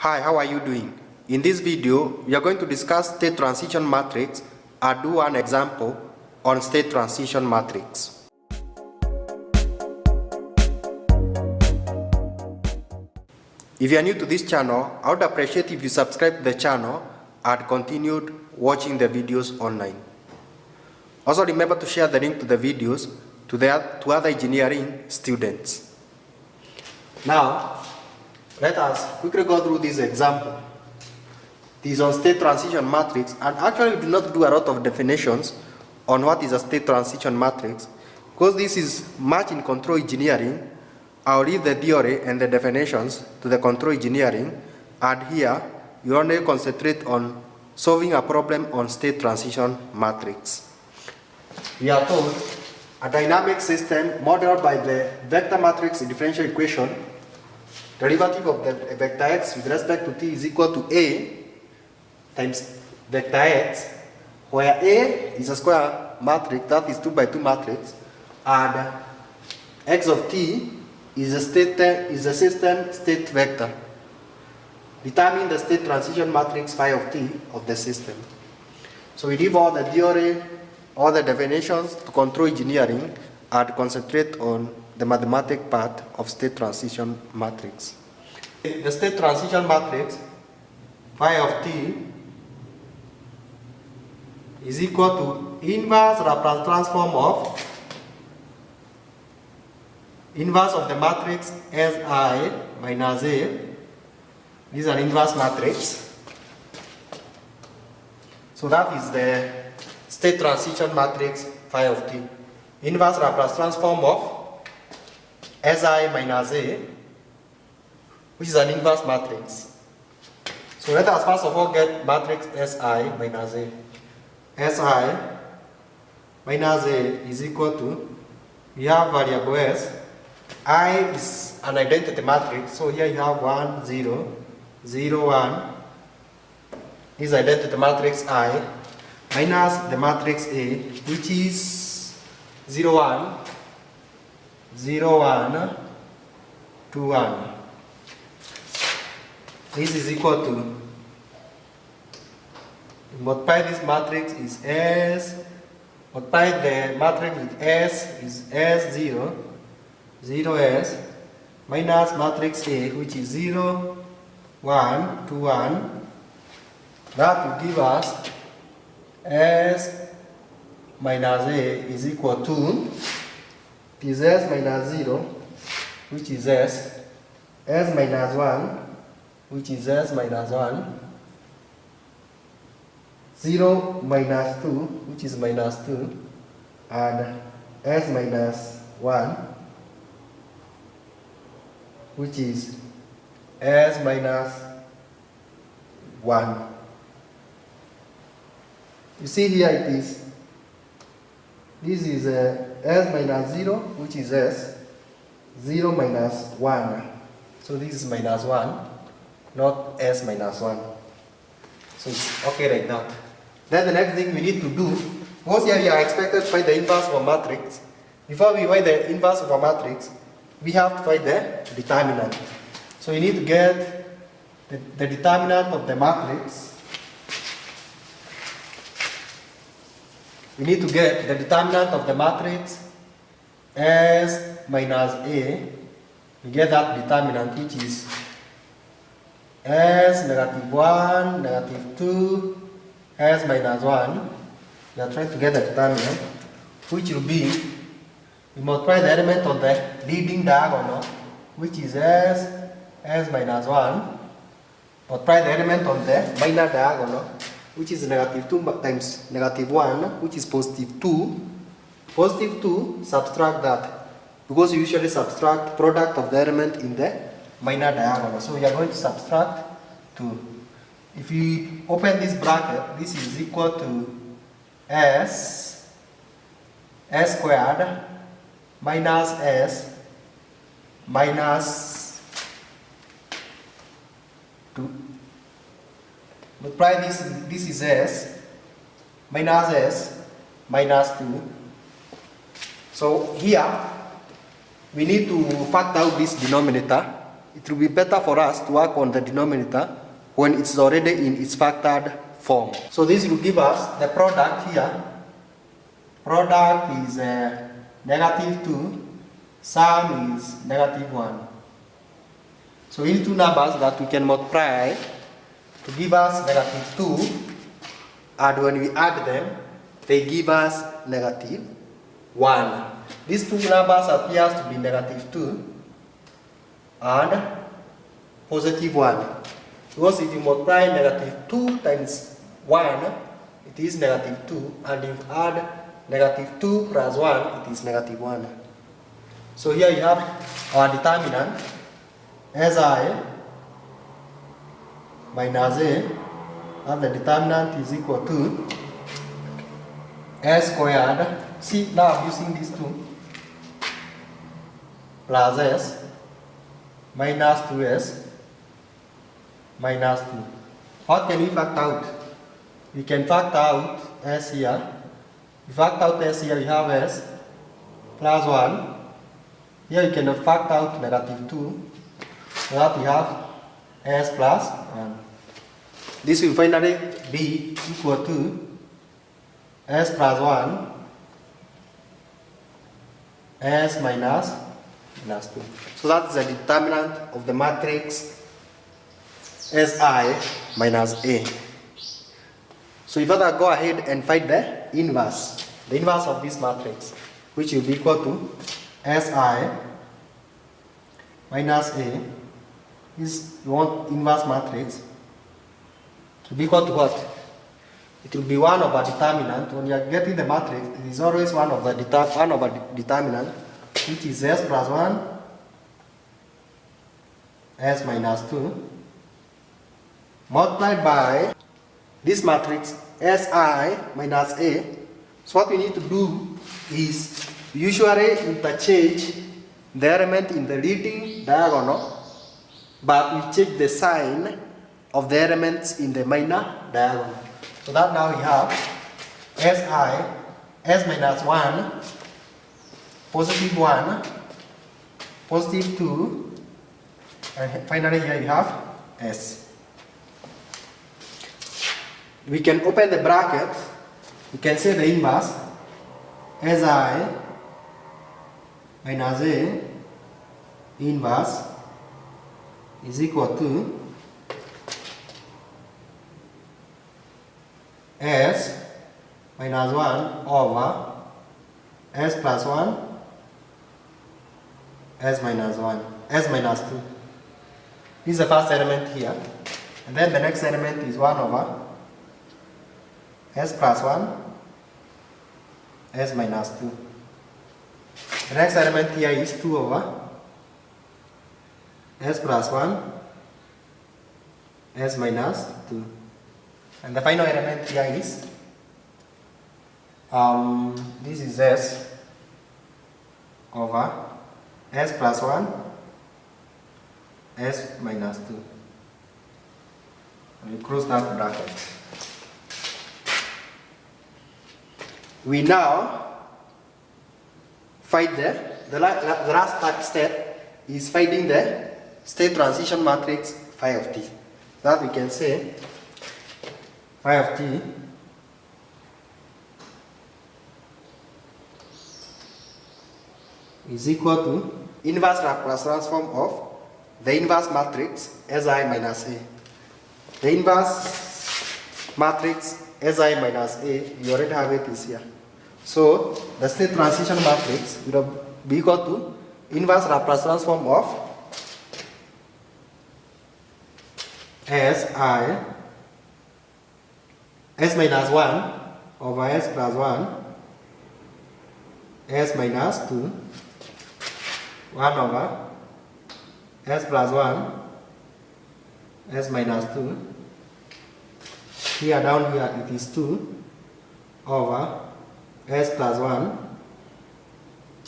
Hi, how are you doing? In this video, we are going to discuss state transition matrix and do an example on state transition matrix. If you are new to this channel, I would appreciate if you subscribe to the channel and continued watching the videos online. Also remember to share the link to the videos to other engineering students. Now, let us quickly go through this example. This is on state transition matrix, and actually we do not do a lot of definitions on what is a state transition matrix because this is much in control engineering. I'll leave the theory and the definitions to the control engineering, and here you only concentrate on solving a problem on state transition matrix. We are told a dynamic system modeled by the vector matrix differential equation, derivative of the vector x with respect to t is equal to a times vector x, where a is a square matrix, that is 2 by 2 matrix, and x of t is a system state vector. Determine the state transition matrix phi of t of the system. So we leave all the theory, all the definitions to control engineering and concentrate on the mathematical part of state transition matrix. The state transition matrix phi of t is equal to inverse Laplace transform of the matrix Si minus A. This is an inverse matrix. So that is the state transition matrix phi of t. Inverse Laplace transform of Si minus A, which is an inverse matrix. So let us first of all get matrix Si minus A. Si minus A is equal to, we have variable s. I is an identity matrix, so here you have 1, 0, 0, 1 is identity matrix I minus the matrix A, which is 0, 1, 0, 1, 2, 1. This is equal to, multiply this matrix is S, multiply the matrix with S is S0, 0S, minus matrix A, which is 0, 1, 2, 1. That will give us S minus A is equal to, it is S minus 0, which is S, S minus 1, which is S minus 1, 0 minus 2, which is minus 2, and S minus 1, which is S minus 1. You see here it is, this is S minus 0, which is S, 0 minus 1. So this is minus 1, not S minus 1. So it's okay like that. Then the next thing we need to do, because here we are expected to find the inverse of a matrix. Before we find the inverse of a matrix, we have to find the determinant. So we need to get the determinant of the matrix. We need to get the determinant of the matrix S minus A. We get that determinant, which is S negative 1, negative 2, S minus 1. We are trying to get the determinant, which will be, we multiply the element of the leading diagonal, which is S minus 1, multiply the element of the minor diagonal, which is negative 2 times negative 1, which is positive 2. Positive 2, subtract that, because you usually subtract product of the element in the minor diagonal. So we are going to subtract 2. If we open this bracket, this is equal to S squared minus S minus 2. Multiply this is S minus 2. So here we need to factor out this denominator. it will be better for us to work on the denominator when it's already in its factored form. So this will give us the product here. Product is negative 2, sum is negative 1. So these two numbers that we can multiply to give us negative 2, and when we add them, they give us negative 1. These two numbers appears to be negative 2 and positive 1. Because if you multiply negative 2 times 1, it is negative 2, and if you add negative 2 plus 1, it is negative 1. So here you have our determinant Si minus A, and the determinant is equal to S squared. See, now I'm using these two, plus S minus 2S minus 2. What can we factor out? We can factor out S here. If you factor out S here, you have S plus 1. Here you can factor out negative 2. So that we have S plus 1. This will finally be equal to S plus 1, S minus 2. So that's the determinant of the matrix Si minus A. So you further go ahead and find the inverse of this matrix, which will be equal to Si minus A. Is you want inverse matrix to be equal to what? It will be 1 over determinant. When you are getting the matrix, it is always 1 over determinant, which is S plus 1, S minus 2, multiplied by this matrix Si minus A. So what we need to do is usually interchange the element in the leading diagonal, but we change the sign of the elements in the minor diagonal. So that now we have S minus 1, positive 1, positive 2, and finally here you have S. We can open the bracket, we can say the inverse, Si minus A inverse is equal to S minus 1 over S plus 1, S minus 1, S minus 2. This is the first element here. And then the next element is 1 over S plus 1, S minus 2. The next element here is 2 over S plus 1, S minus 2. And the final element here is, this is S over S plus 1, S minus 2. And we close that bracket. We now find the last step is finding the state transition matrix phi of t. That we can say phi of t is equal to inverse Laplace transform of the inverse matrix Si minus A. The inverse matrix Si minus A, you already have it, is here. So the state transition matrix will be equal to inverse Laplace transform of S minus 1 over S plus 1, S minus 2, 1 over S plus 1, S minus 2. Here down here it is 2 over S plus 1,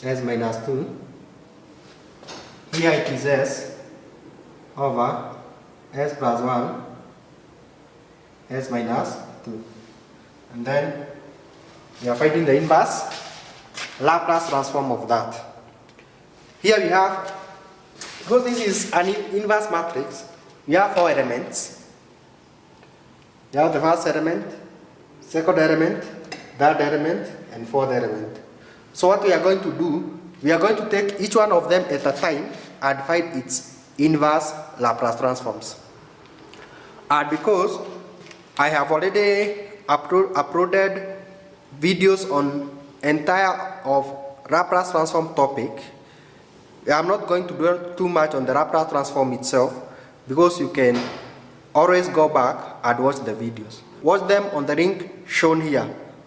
S minus 2. Here it is S over S plus 1, S minus 2. And then we are finding the inverse Laplace transform of that. Here we have Because this is an inverse matrix, we have 4 elements. We have the first element, second element, third element, and fourth element. So what we are going to do, we are going to take each one of them at a time and find its inverse Laplace transforms. And because I have already uploaded videos on entire of Laplace transform topic, I'm not going to dwell too much on the Laplace transform itself, because you can always go back and watch the videos. Watch them on the link shown here,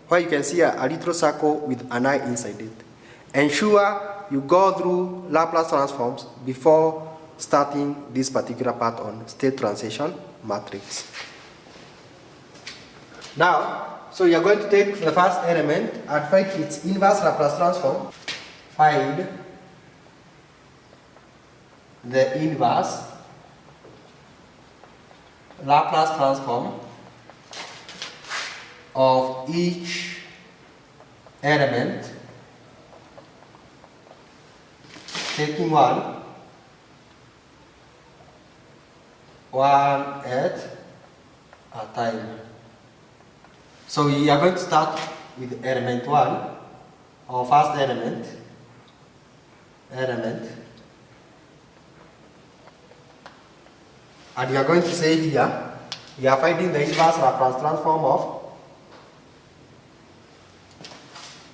where you can see a little circle with an eye inside it. Ensure you go through Laplace transforms before starting this particular part on state transition matrix. Now, so you are going to take the first element and find its inverse Laplace transform. Find the inverse Laplace transform of each element, taking one at a time. So we are going to start with element 1, our first element, and we are going to say here, we are finding the inverse Laplace transform of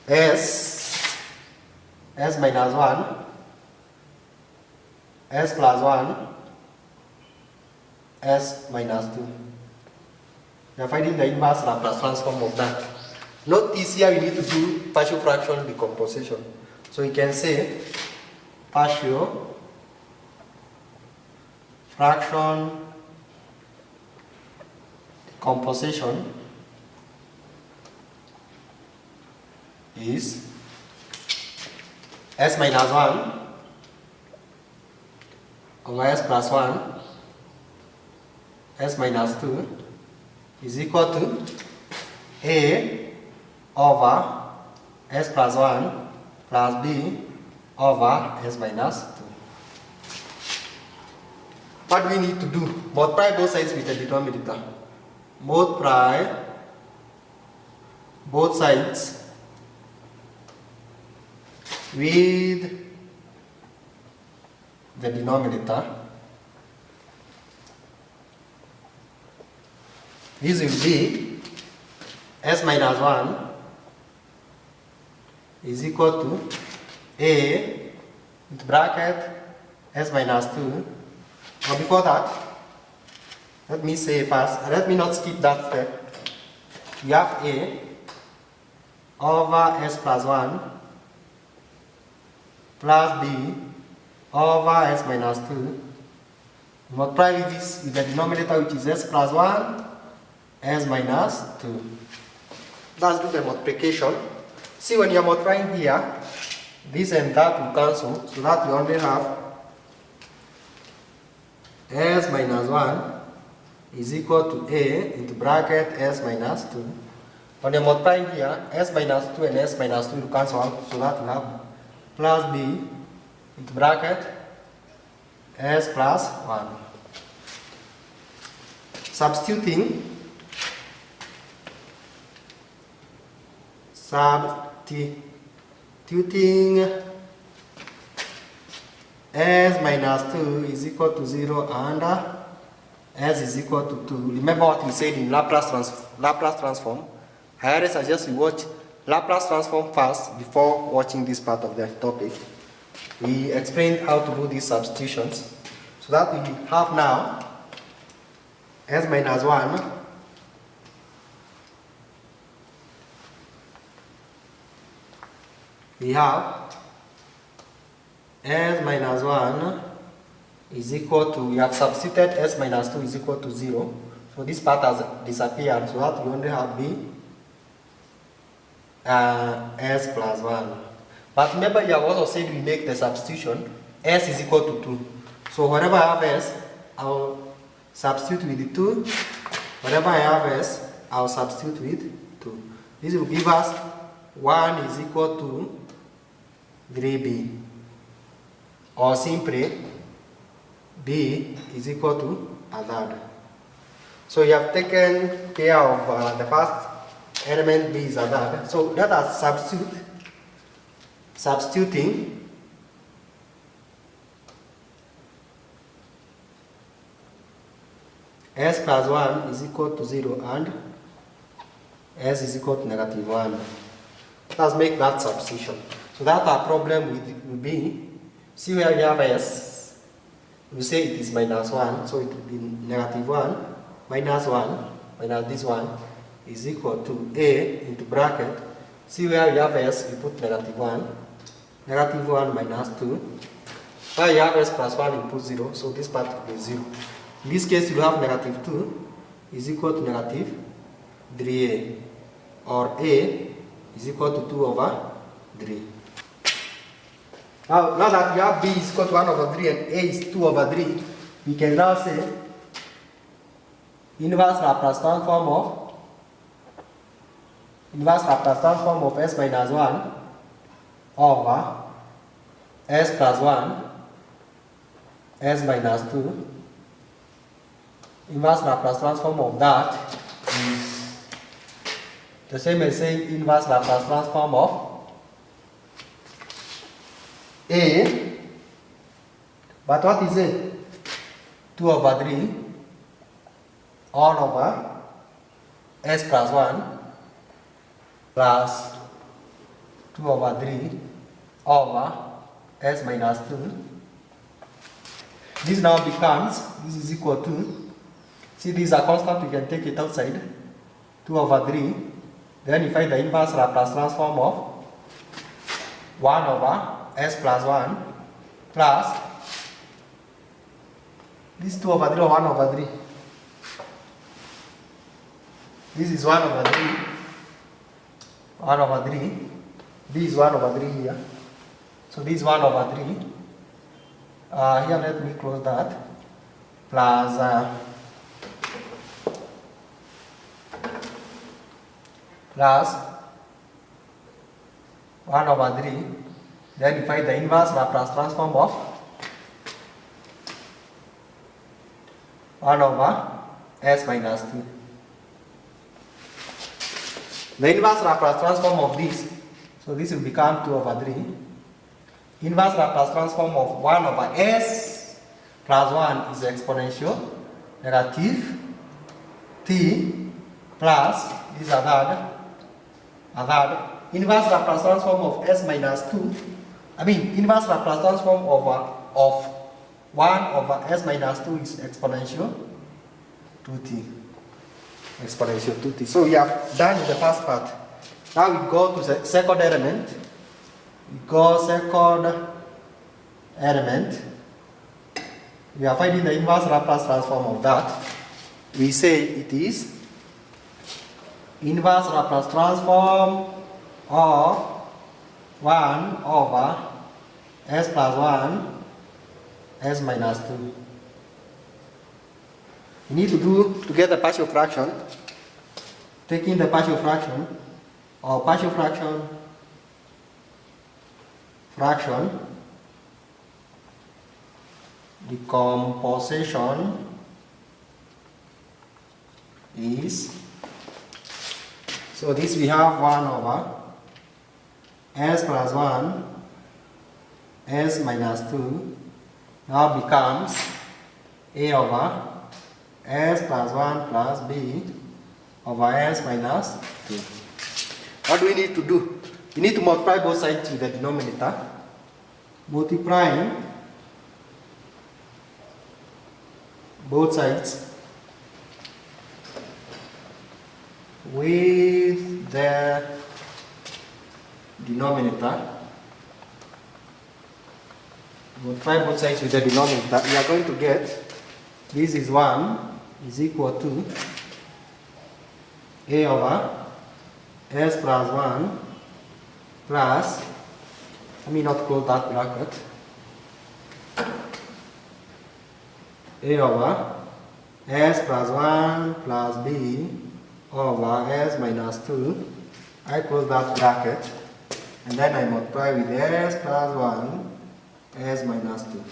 s minus 1, s plus 1, s minus 2. We are finding the inverse Laplace transform of that. Notice here we need to do partial fraction decomposition. So you can say partial fraction decomposition is s minus 1 over s plus 1, s minus 2 is equal to a over s plus 1 plus b over s minus 2. What do we need to do? Multiply both sides with the denominator. Multiply both sides with the denominator. This will be s minus 1 is equal to a into bracket s minus 2. But before that, let me say first, let me not skip that step. We have a over s plus 1 plus b over s minus 2. Multiply with this with the denominator, which is s plus 1, s minus 2. Let's do the multiplication. See, when you're multiplying here, this and that will cancel, so that we only have s minus 1 is equal to a into bracket s minus 2. When you're multiplying here, s minus 2 and s minus 2 will cancel out, so that we have plus b into bracket s plus 1. Substituting s minus 2 is equal to 0 and s is equal to 2. Remember what we said in Laplace transform. I always suggest you watch Laplace transform first before watching this part of the topic. We explained how to do these substitutions. So that we have now s minus 1 we have s minus 1 is equal to, we have substituted s minus 2 is equal to 0. So this part has disappeared, so that we only have b s plus 1. But remember, you have also said we make the substitution, s is equal to 2. So whenever I have s, I'll substitute with 2. Whenever I have s, I'll substitute with 2. This will give us 1 is equal to 3b. Or simply, b is equal to a third. So you have taken care of the first element, b is a third. So let us substituting s plus 1 is equal to 0 and s is equal to negative 1. Let's make that substitution. So that our problem will be, see where we have s, we say it is minus 1, so it will be negative 1 minus 1 minus this one is equal to a into bracket. See where you have s, you put negative 1 minus 2. Where you have s plus 1, you put 0, so this part will be 0. In this case, you have negative 2 is equal to negative 3a, or a is equal to 2 over 3. Now that we have b is equal to 1 over 3 and a is 2 over 3, we can now say inverse Laplace transform of s minus 1 over s plus 1 s minus 2. Inverse Laplace transform of that is the same as saying inverse Laplace transform of a, but what is it? 2 over 3 all over s plus 1 plus 2 over 3 over s minus 2. This now becomes, this is equal to, see these are constant, we can take it outside, 2 over 3, then you find the inverse Laplace transform of 1 over s plus 1 plus this 2 over 3 or 1 over 3. This is 1 over 3, 1 over 3, this is 1 over 3 here. So this is 1 over 3. Here let me close that, plus plus 1 over 3. Then you find the inverse Laplace transform of 1 over s minus 2. The inverse Laplace transform of this, so this will become 2 over 3. Inverse Laplace transform of 1 over s plus 1 is exponential negative t plus this is a third. Inverse Laplace transform of s minus 2, inverse Laplace transform of 1 over s minus 2 is exponential 2t. Exponential 2t. So we have done the first part. Now we go to the second element. We are finding the inverse Laplace transform of that. We say it is inverse Laplace transform of 1 over s plus 1 s minus 2. You need to get the partial fraction, taking the partial fraction or partial fraction decomposition is, so this we have 1 over s plus 1 s minus 2 now becomes a over s plus 1 plus b over s minus 2. What do we need to do? We need to multiply both sides with the denominator. Multiplying both sides with the denominator. Multiply both sides with the denominator. We are going to get this is 1 is equal to a over s plus 1 plus, let me not close that bracket, a over s plus 1 plus b over s minus 2. I close that bracket and then I multiply with s plus 1 s minus 2.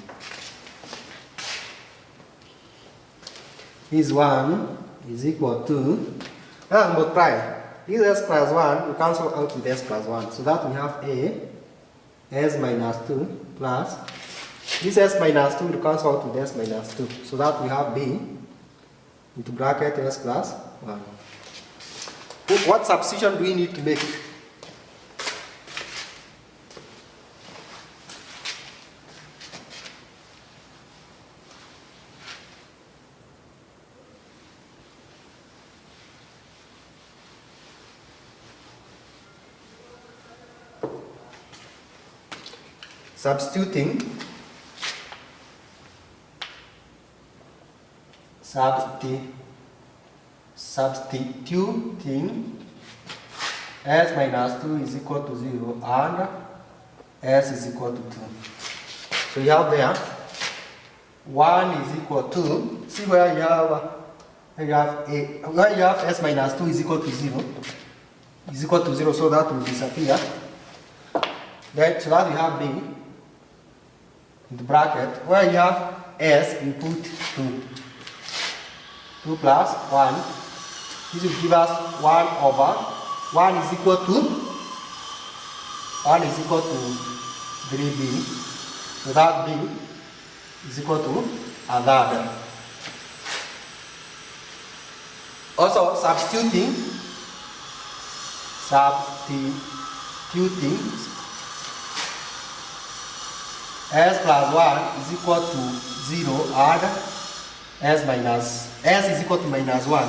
This 1 is equal to, let's multiply. This s plus 1 we cancel out with s plus 1. So that we have a s minus 2 plus this s minus 2 will cancel out with s minus 2. So that we have b into bracket s plus 1. What substitution do we need to make? Substituting s minus 2 is equal to 0 and s is equal to 2. So you have there 1 is equal to, see where you have s minus 2 is equal to 0, so that will disappear. Then so that you have b in the bracket, where you have s, you put 2 plus 1. This will give us 1 over 1 is equal to 3b. So that b is equal to a third. Also substituting s plus 1 is equal to 0 and s is equal to minus 1.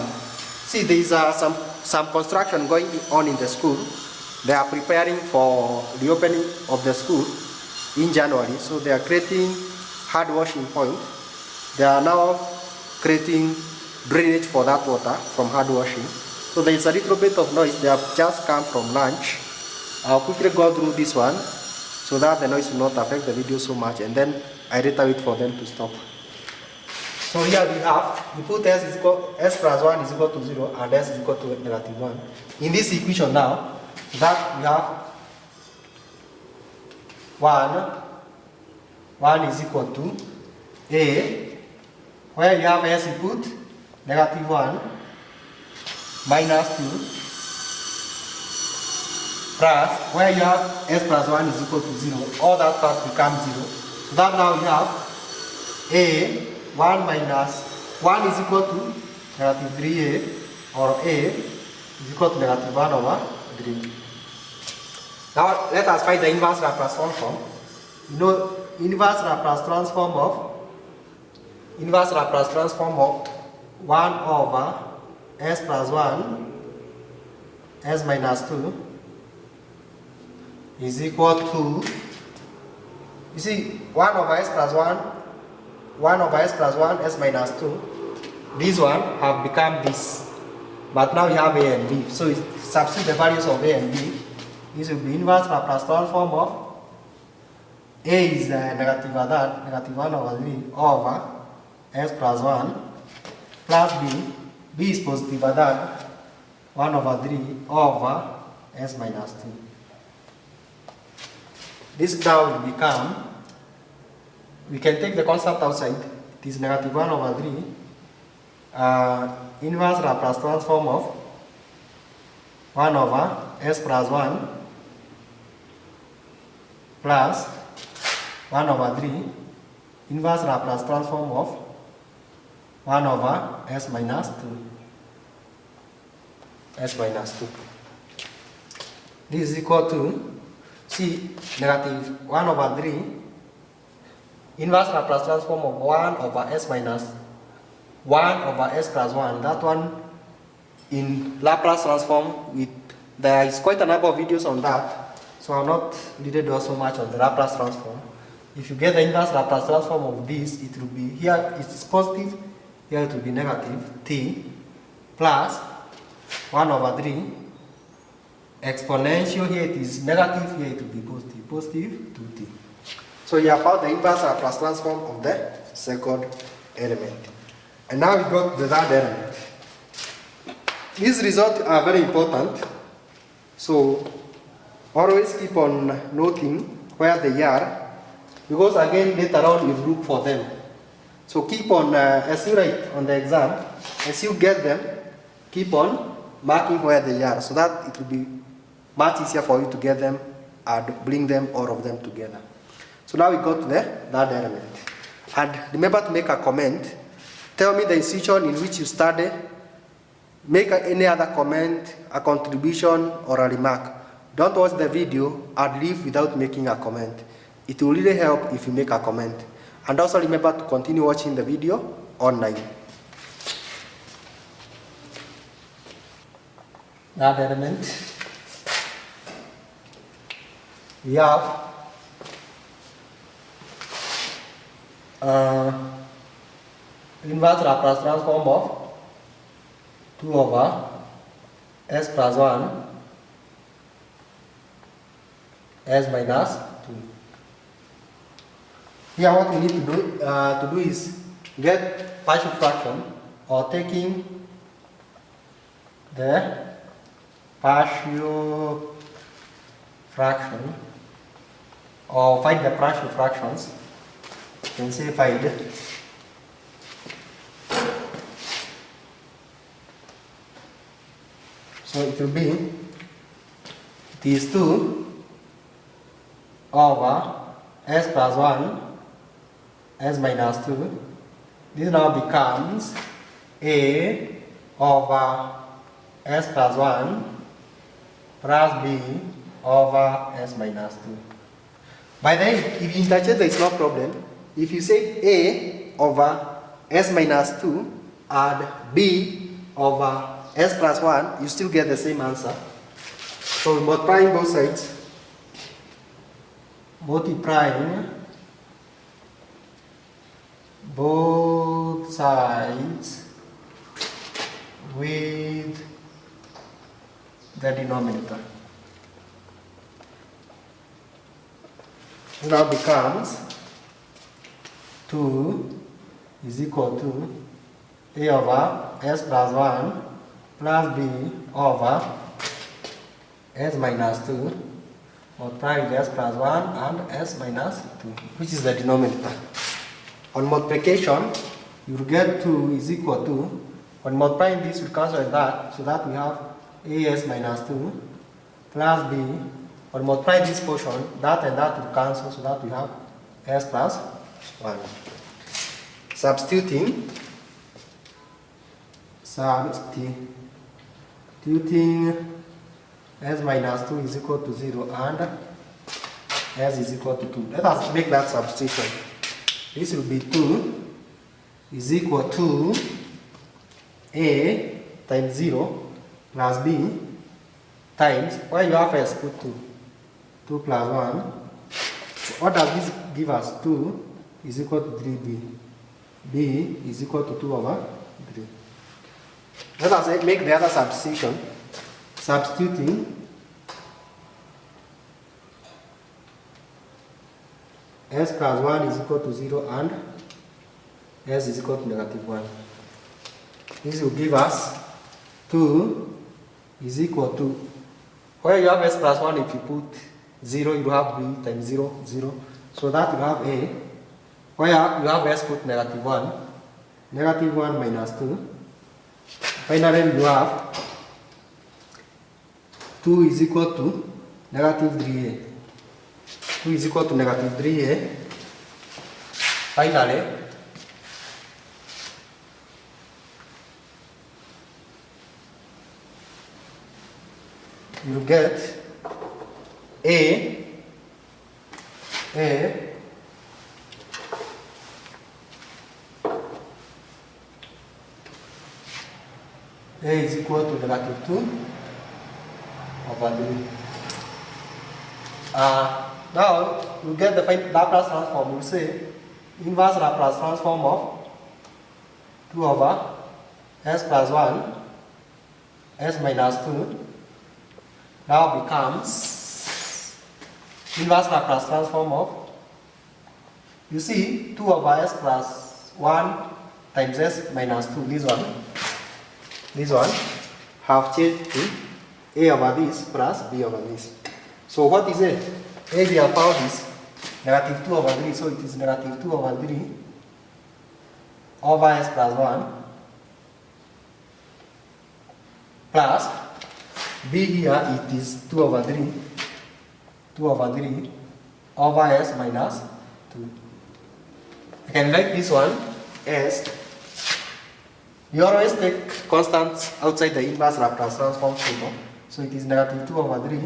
See, there is some construction going on in the school. They are preparing for the opening of the school in January. So they are creating hard washing point. They are now creating drainage for that water from hard washing. So there is a little bit of noise. They have just come from lunch. I'll quickly go through this one so that the noise will not affect the video so much, and then I wait for them to stop. So here we put s plus 1 is equal to 0 and s is equal to negative 1. In this equation now, that we have 1 is equal to a, where you have s, you put negative 1 minus 2 plus, where you have s plus 1 is equal to 0, all that part becomes 0. So that now you have a 1 minus 1 is equal to negative 3a, or a is equal to negative 1 over 3. Now let us find the inverse Laplace transform. You know, inverse Laplace transform of 1 over s plus 1 s minus 2 is equal to, you see, 1 over s plus 1 over s plus 1 s minus 2. This one have become this, but now you have a and b. So substitute the values of a and b. This will be inverse Laplace transform of a is negative 1 over 3 over s plus 1 plus b is positive 1 over 3 over s minus 2. This now will become, we can take the constant outside, it is negative 1 over 3 inverse Laplace transform of 1 over s plus 1 plus 1 over 3 inverse Laplace transform of 1 over s minus 2. This is equal to, see, negative 1 over 3 inverse Laplace transform of 1 over s minus 1 over s plus 1. That one in Laplace transform, there is quite a number of videos on that, so I'll not really do so much on the Laplace transform. If you get the inverse Laplace transform of this, it will be, here it is positive, here it will be negative t plus 1 over 3 exponential, here it is negative, here it will be positive 2t. So you have found the inverse Laplace transform of the second element. And now we got the third element. These results are very important, so always keep on noting where they are, because again later on you look for them. So keep on, as you write on the exam, as you get them, keep on marking where they are so that it will be much easier for you to get them and bring them, all of them together. So now we go to the third element. And remember to make a comment. Tell me the institution in which you study. Make any other comment, a contribution, or a remark. Don't watch the video and leave without making a comment. It will really help if you make a comment. And also remember to continue watching the video online. That element, we have inverse Laplace transform of 2 over s plus 1 s minus 2. Here what we need to do is get partial fraction, or taking the partial fraction, or find the partial fractions. You can say find so it will be these 2 over s plus 1 s minus 2. This now becomes a over s plus 1 plus b over s minus 2. By the way, if you interchange, there is no problem. If you say a over s minus 2 and b over s plus 1, you still get the same answer. So multiplying both sides, multiplying both sides with the denominator. Now becomes 2 is equal to a over s plus 1 plus b over s minus 2 multiplied with s plus 1 and s minus 2, which is the denominator. On multiplication, you will get 2 is equal to, when multiplying this, we cancel with that, so that we have as minus 2 plus b. When multiply this portion, that and that will cancel, so that we have s plus 1. Substituting s minus 2 is equal to 0 and s is equal to 2. Let us make that substitution. This will be 2 is equal to a times 0 plus b times, where you have s, put 2. 2 plus 1. So what does this give us? 2 is equal to 3b. b is equal to 2 over 3. Let us make the other substitution. Substituting s plus 1 is equal to 0 and s is equal to negative 1. This will give us 2 is equal to, where you have s plus 1, if you put 0, you have b times 0, 0. So that you have a, where you have s, put negative 1, negative 1 minus 2. Finally, you have 2 is equal to negative 3a. 2 is equal to negative 3a. Finally, you get a is equal to negative 2 over 3. Now you get the Laplace transform. You say inverse Laplace transform of 2 over s plus 1 s minus 2 now becomes inverse Laplace transform of, you see, 2 over s plus 1 times s minus 2, this one have changed to a over this plus b over this. So what is a? A we have found is negative 2 over 3, so it is negative 2 over 3 over s plus 1 plus b here it is 2 over 3 over s minus 2. I can write this one as, you always take constants outside the inverse Laplace transform table. So it is negative 2 over 3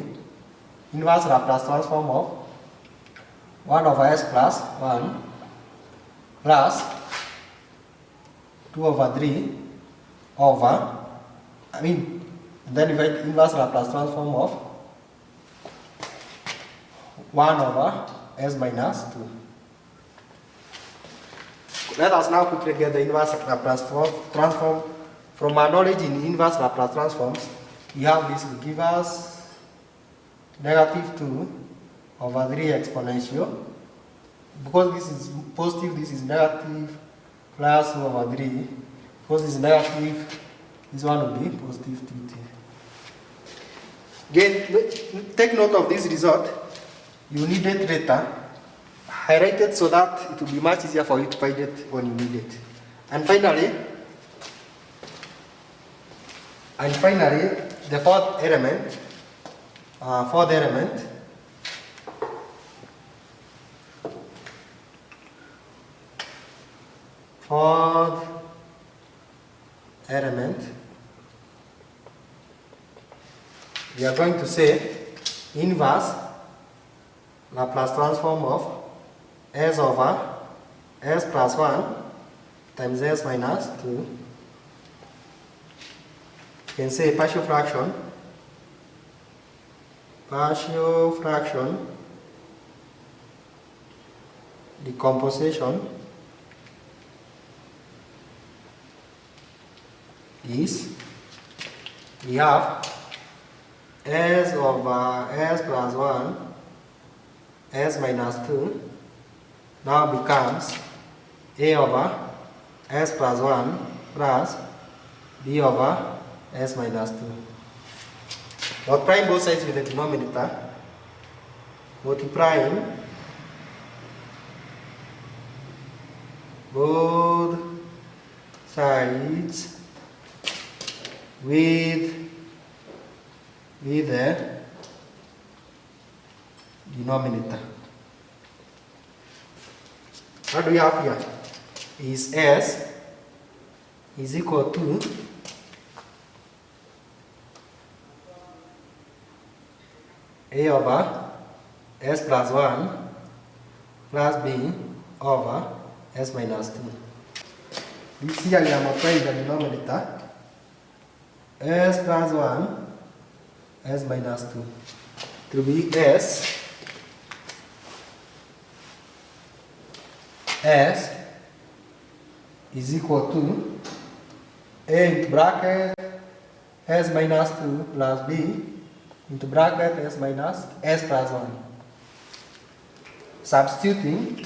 inverse Laplace transform of 1 over s plus 1 plus 2 over 3 over, then divide inverse Laplace transform of 1 over s minus 2. Let us now quickly get the inverse Laplace transform. From our knowledge in inverse Laplace transforms, we have this will give us negative 2 over 3 exponential. Because this is positive, this is negative, plus 2 over 3. Because this is negative, this one will be positive 2t. Again, take note of this result. You need it later. Highlight it so that it will be much easier for you to find it when you need it. And finally, the fourth element, we are going to say inverse Laplace transform of s over s plus 1 times s minus 2. You can say partial fraction decomposition is, we have s over s plus 1 s minus 2 now becomes a over s plus 1 plus b over s minus 2. Multiplying both sides with the denominator, multiplying both sides with the denominator. What do we have here? Is s is equal to a over s plus 1 plus b over s minus 2. This here we are multiplying the denominator, s plus 1 s minus 2 to be s is equal to a into bracket s minus 2 plus b into bracket s minus s plus 1. Substituting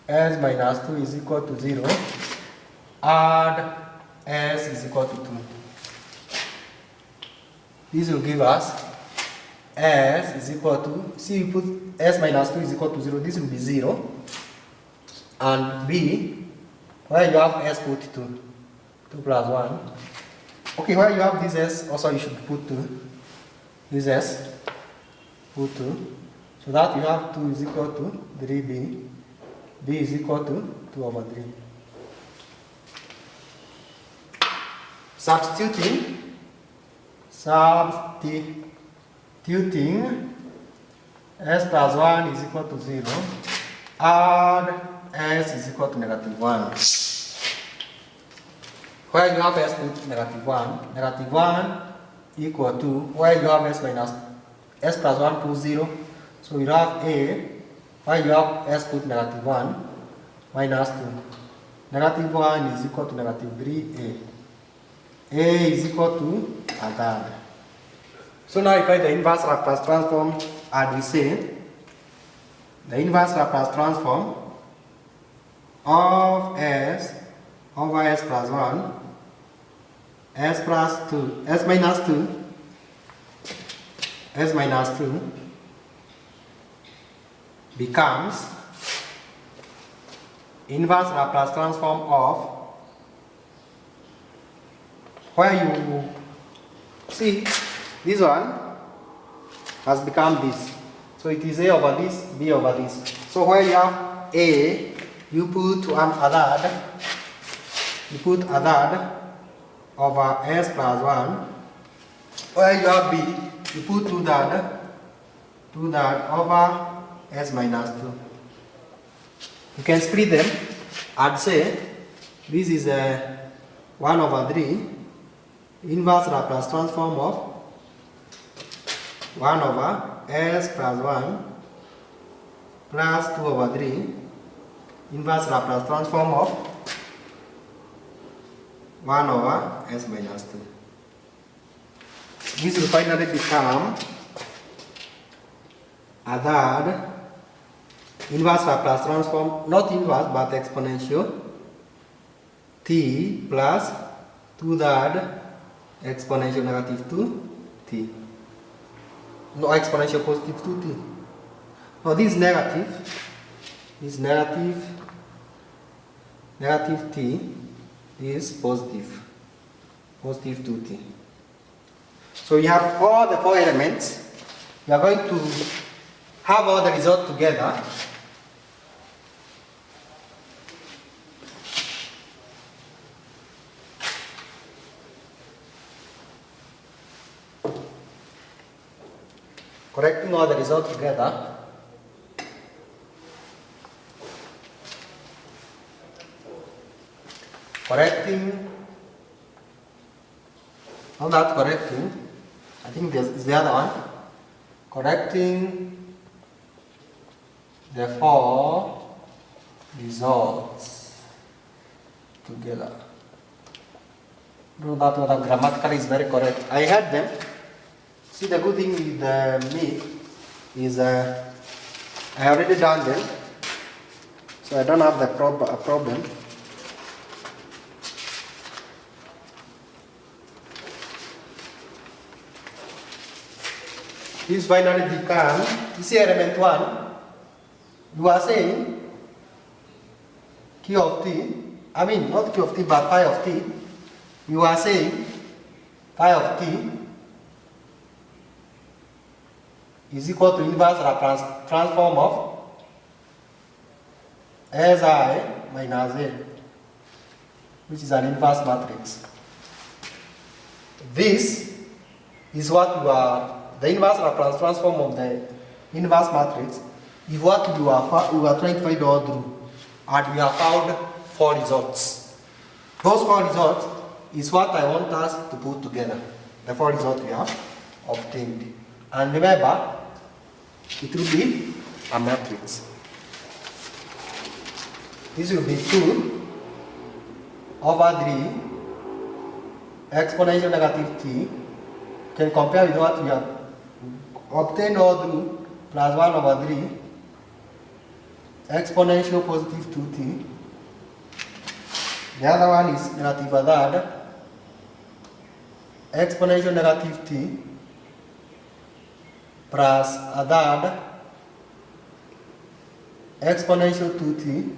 s minus 2 is equal to 0, add s is equal to 2. This will give us s is equal to, see you put s minus 2 is equal to 0, this will be 0, and b, where you have s put 2 plus 1. Okay, where you have this s, also you should put 2, this s, put 2, so that you have 2 is equal to 3b, b is equal to 2 over 3. Substituting s plus 1 is equal to 0, add s is equal to negative 1. Where you have s put negative 1 equal to, where you have s minus s plus 1 put 0, so you have a, where you have s put negative 1 minus 2. Negative 1 is equal to negative 3a. A is equal to a third. So now if I the inverse Laplace transform, and we say the inverse Laplace transform of s over s plus 1, s plus 2, s minus 2 becomes inverse Laplace transform of, where you see this one has become this. So it is A over this, B over this. So where you have A, you put one other, you put other over S plus 1. Where you have B, you put 2 that over S minus 2. You can split them and say this is a 1 over 3 inverse Laplace transform of 1 over S plus 1 plus 2 over 3 inverse Laplace transform of 1 over S minus 2. This will finally become a third inverse Laplace transform, not inverse but exponential, t plus 2 third exponential negative 2t. No, exponential positive 2t. Now this is negative t is positive 2t. So you have all the 4 elements. You are going to have all the results together. Correcting all the results together. Correcting, not that correcting, I think this is the other one. Correcting the 4 results together. No, that one grammatically is very correct. I had them. See, the good thing with me is I already done them, so I don't have the problem. This finally become, you see element 1, you are saying Q of t, I mean not Q of t but phi of t, you are saying phi of t is equal to inverse Laplace transform of Si minus A, which is an inverse matrix. This is what you are, the inverse Laplace transform of the inverse matrix is what you are trying to find all through, and we have found 4 results. Those 4 results is what I want us to put together, the 4 results we have obtained. And remember, it will be a matrix. This will be 2 over 3 exponential negative t. You can compare with what we have obtained all through, plus 1 over 3 exponential positive 2t. The other one is negative a third exponential negative t plus a third exponential 2t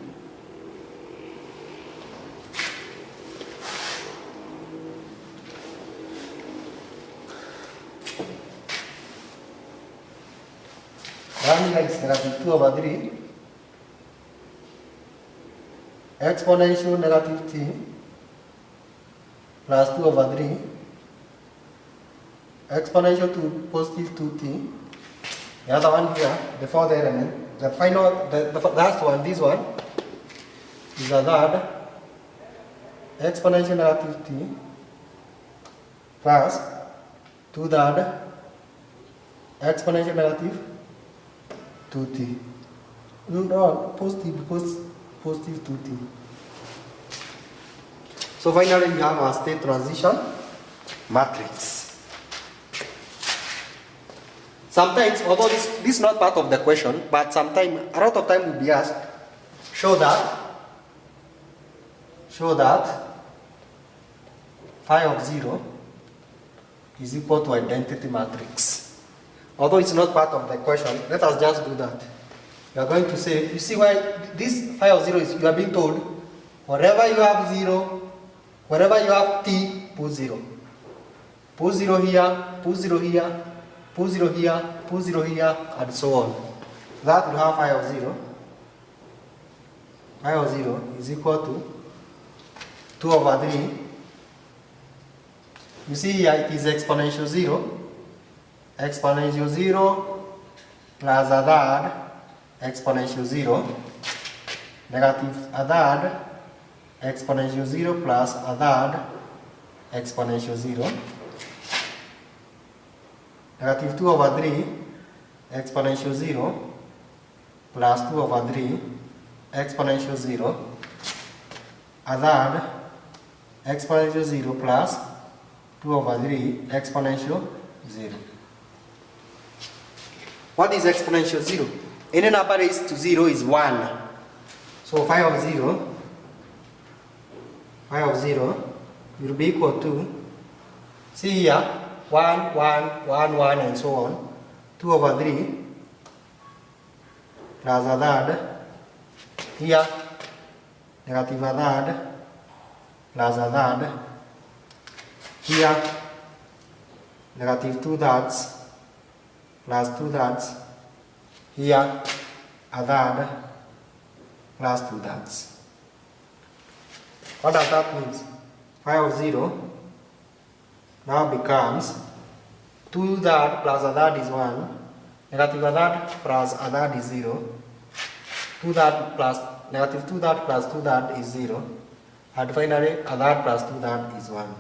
one is negative 2 over 3 exponential negative t plus 2 over 3 exponential to positive 2t. The other one here, the 4th element, the final, the last one, this one, is a third exponential negative t plus 2 third exponential negative 2t. No, positive 2t. So finally we have a state transition matrix. Sometimes, although this is not part of the question, but sometimes, a lot of time will be asked, show that phi of 0 is equal to identity matrix. Although it's not part of the question, let us just do that. You are going to say, you see why this phi of 0 is, you are being told, wherever you have 0, wherever you have t, put 0. Put 0 here, put 0 here, put 0 here, put 0 here, and so on. That will have phi of 0. Phi of 0 is equal to 2 over 3. You see here it is exponential 0. Exponential 0 plus a third exponential 0. Negative a third exponential 0 plus a third exponential 0. Negative 2 over 3 exponential 0 plus 2 over 3 exponential 0. A third exponential 0 plus 2 over 3 exponential 0. What is exponential 0? Any number raised to 0 is 1. So phi of 0 will be equal to, see here, 1, 1, 1, 1, and so on. 2 over 3 plus a third. Here, negative a third plus a third. Here, negative 2 thirds plus 2 thirds. Here, a third plus 2 thirds. What does that mean? Phi of 0 now becomes 2 thirds plus a third is 1. Negative a third plus a third is 0. 2 thirds plus negative 2 thirds plus 2 thirds is 0. And finally, a third plus 2 thirds is 1.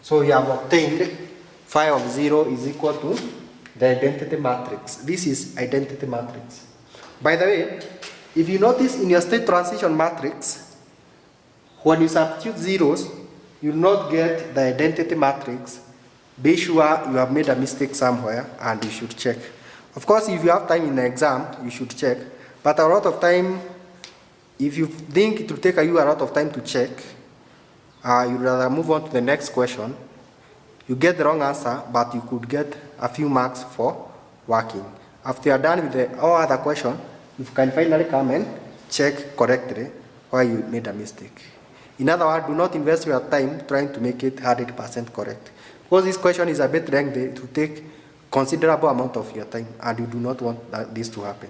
So we have obtained phi of 0 is equal to the identity matrix. This is identity matrix. By the way, if you notice in your state transition matrix, when you substitute zeros, you will not get the identity matrix. Be sure you have made a mistake somewhere and you should check. Of course, if you have time in the exam, you should check. But a lot of time, if you think it will take you a lot of time to check, you'd rather move on to the next question. You get the wrong answer, but you could get a few marks for working. After you are done with all other questions, you can finally come and check correctly why you made a mistake. In other words, do not invest your time trying to make it 100% correct. Because this question is a bit lengthy, to take considerable amount of your time, and you do not want this to happen.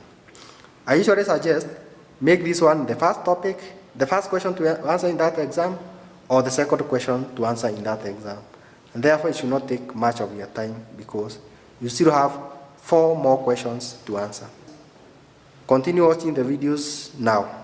I usually suggest make this one the first topic, the first question to answer in that exam, or the second question to answer in that exam. And therefore, it should not take much of your time because you still have 4 more questions to answer. Continue watching the videos now.